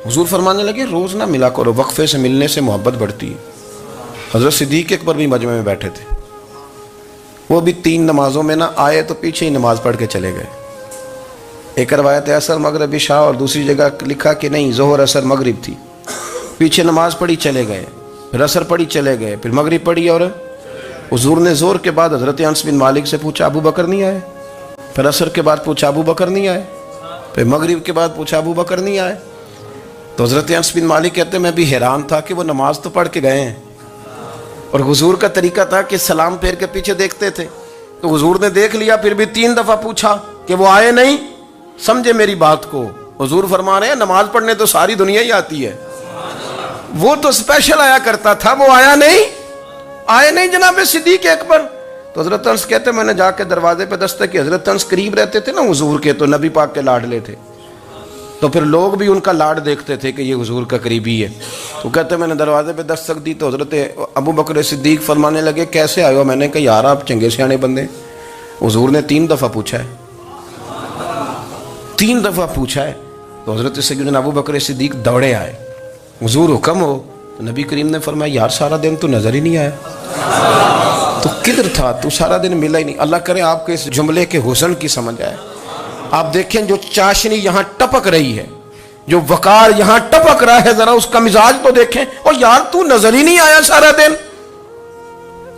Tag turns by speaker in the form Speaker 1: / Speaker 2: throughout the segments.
Speaker 1: حضور فرمانے لگے روز نہ ملا کرو، وقفے سے ملنے سے محبت بڑھتی ہے۔ حضرت صدیق اکبر بھی مجمع میں بیٹھے تھے، وہ بھی 3 نمازوں میں نہ آئے تو پیچھے ہی نماز پڑھ کے چلے گئے۔ ایک روایت ہے عصر مغرب عشاء، اور دوسری جگہ لکھا کہ نہیں ظہر عصر مغرب تھی، پیچھے نماز پڑھی چلے گئے، پھر عصر پڑھی چلے گئے، پھر مغرب پڑھی، اور حضور نے زور کے بعد حضرت انس بن مالک سے پوچھا ابو بکر نہیں آئے؟ پھر عصر کے بعد پوچھا ابو بکر نہیں آئے؟ پھر مغرب کے بعد پوچھا ابو بکر نہیں آئے؟ تو حضرت انس بن مالک کہتے ہیں میں بھی حیران تھا کہ وہ نماز تو پڑھ کے گئے ہیں، اور حضور کا طریقہ تھا کہ سلام پھیر کے پیچھے دیکھتے تھے، تو حضور نے دیکھ لیا، پھر بھی 3 دفعہ پوچھا کہ وہ آئے نہیں؟ سمجھے میری بات کو؟ حضور فرما رہے ہیں نماز پڑھنے تو ساری دنیا ہی آتی ہے، وہ تو اسپیشل آیا کرتا تھا، وہ آیا نہیں؟ آئے نہیں جناب صدیق اکبر؟ تو حضرت انس کہتے ہیں میں نے جا کے دروازے پہ دستک کی، حضرت انس قریب رہتے تھے نا حضور کے، تو نبی پاک کے لاڈلے تھے، تو پھر لوگ بھی ان کا لاڈ دیکھتے تھے کہ یہ حضور کا قریبی ہے۔ تو کہتے ہیں میں نے دروازے پہ دستک دی تو حضرت ابو بکر صدیق فرمانے لگے کیسے آئے ہو؟ میں نے کہا یار آپ چنگے سیانے بندے، حضور نے 3 دفعہ پوچھا ہے، 3 دفعہ پوچھا ہے۔ تو حضرت سیدنا ابو بکر صدیق دوڑے آئے، حضور حکم ہو؟ تو نبی کریم نے فرمایا یار سارا دن تو نظر ہی نہیں آیا، تو کدھر تھا تو؟ سارا دن ملا ہی نہیں۔ اللہ کرے آپ کے اس جملے کے حسن کی سمجھ آئے۔ آپ دیکھیں جو چاشنی یہاں ٹپک رہی ہے، جو وقار یہاں ٹپک رہا ہے، ذرا اس کا مزاج تو دیکھیں، اور یار تو نظر ہی نہیں آیا سارا دن۔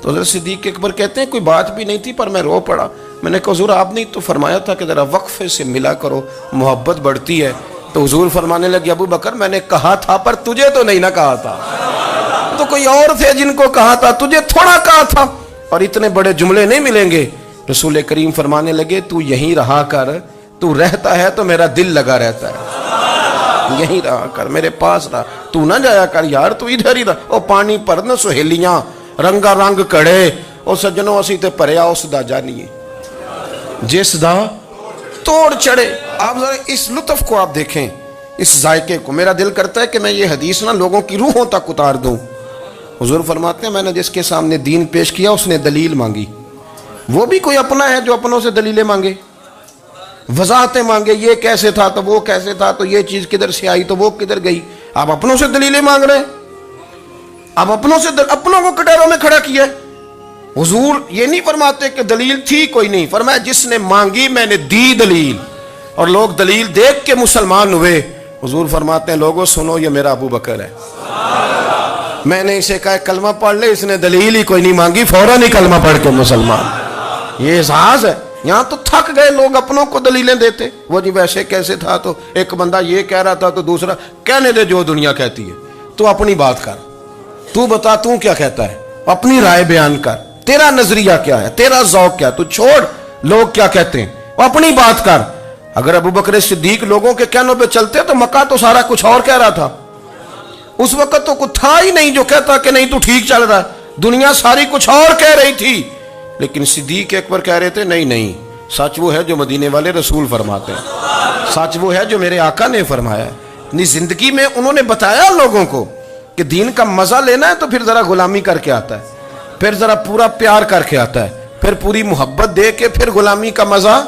Speaker 1: تو حضرت صدیق اکبر کہتے ہیں کوئی بات بھی نہیں تھی پر میں رو پڑا، میں نے کہا حضور آپ نے تو فرمایا تھا کہ ذرا وقفے سے ملا کرو محبت بڑھتی ہے۔ تو حضور فرمانے لگے ابو بکر میں نے کہا تھا پر تجھے تو نہیں نہ کہا تھا، تو کوئی اور تھے جن کو کہا تھا، تجھے تھوڑا کہا تھا، اور اتنے بڑے جملے نہیں ملیں گے۔ رسول کریم فرمانے لگے تو یہیں رہا کر، تو رہتا ہے تو میرا دل لگا رہتا ہے، یہیں رہا کر، میرے پاس رہا، تو نہ جایا کر یار، تو ادھر ہی رہا۔ او پانی پر نہ سہیلیاں رنگا رنگ کڑے، او سجنوں اسی تے پریا اس دا جانیے جس دا توڑ چڑھے۔ آپ ذرا اس لطف کو آپ دیکھیں، اس ذائقے کو۔ میرا دل کرتا ہے کہ میں یہ حدیث نہ لوگوں کی روحوں تک اتار دوں۔ حضور فرماتے ہیں میں نے جس کے سامنے دین پیش کیا اس نے دلیل مانگی، وہ بھی کوئی اپنا ہے جو اپنوں سے دلیلیں مانگے، وضاحتیں مانگے، یہ کیسے تھا تو وہ کیسے تھا، تو یہ چیز کدھر سے آئی تو وہ کدھر گئی۔ آپ اپنوں سے دلیلیں مانگ رہے ہیں، آپ اپنوں سے اپنوں کو کٹوروں میں کھڑا کیا۔ حضور یہ نہیں فرماتے کہ دلیل تھی کوئی نہیں، فرمایا جس نے مانگی میں نے دی دلیل، اور لوگ دلیل دیکھ کے مسلمان ہوئے۔ حضور فرماتے ہیں لوگوں سنو یہ میرا ابو بکر ہے، میں نے اسے کہا کلمہ پڑھ لے، اس نے دلیل ہی کوئی نہیں مانگی، فوراً ہی کلمہ پڑھ کے مسلمان۔ یہ احساس ہے۔ یہاں تو تھک گئے لوگ اپنوں کو دلیلیں دیتے، وہ جی ویسے کیسے تھا، تو ایک بندہ یہ کہہ رہا تھا تو دوسرا کہنے دے جو دنیا کہتی ہے، تو اپنی بات کر، تو بتا تو کیا کہتا ہے، اپنی رائے بیان کر، تیرا نظریہ کیا ہے، تیرا ذوق کیا ہے، تو چھوڑ لوگ کیا کہتے ہیں، اپنی بات کر۔ اگر ابو بکر صدیق لوگوں کے کہنوں پہ چلتے تو مکہ تو سارا کچھ اور کہہ رہا تھا، اس وقت تو کچھ تھا ہی نہیں جو کہتا کہ نہیں تو ٹھیک چل رہا ہے، دنیا ساری کچھ اور کہہ رہی تھی، لیکن صدیق اکبر کہہ رہے تھے نہیں نہیں، سچ وہ ہے جو مدینے والے رسول فرماتے ہیں، سچ وہ ہے جو میرے آقا نے فرمایا ہے۔ اپنی زندگی میں انہوں نے بتایا لوگوں کو کہ دین کا مزہ لینا ہے تو پھر ذرا غلامی کر کے آتا ہے، پھر ذرا پورا پیار کر کے آتا ہے، پھر پوری محبت دے کے پھر غلامی کا مزہ